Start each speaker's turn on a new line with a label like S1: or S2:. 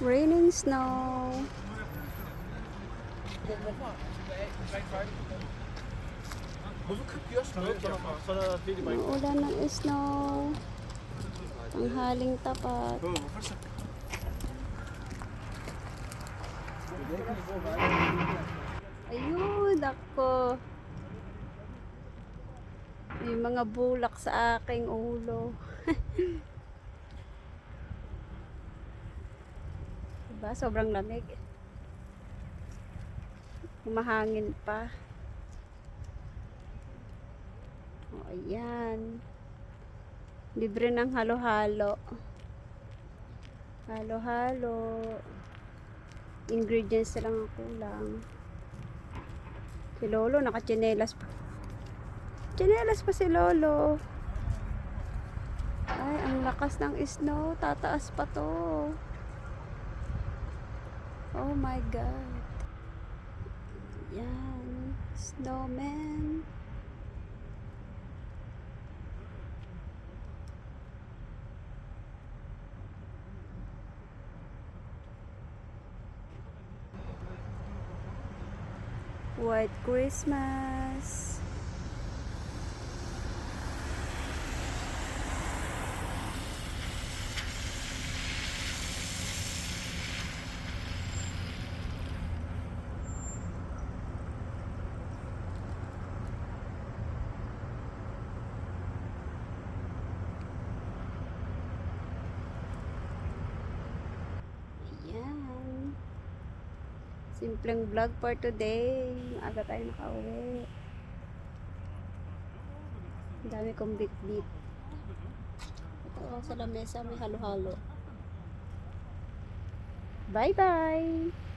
S1: Rain and snow.
S2: Hvorfor købte de også noget derfra? Så er der virkelig mange.
S1: Ulan ng snow. Tanghaling tapat.
S2: Hvorfor så?
S1: Ayun, ako. May mga bulak sa aking ulo. Diba? Sobrang lamig. Humahangin pa. O, ayan. Libre ng halo-halo. Halo-halo. Ingredients lang ang kulang. Si Lolo naka-tsinelas pa. Tsinelas pa si Lolo. Ay, ang lakas ng snow. Tataas pa to. Oh my God. Yan. Snowman. White Christmas. Ayan. Simpleng vlog for today. Aga tayo nakauwi. Ang dami kong bit-bit. Ito ako sa lamesa may halo-halo. Bye-bye!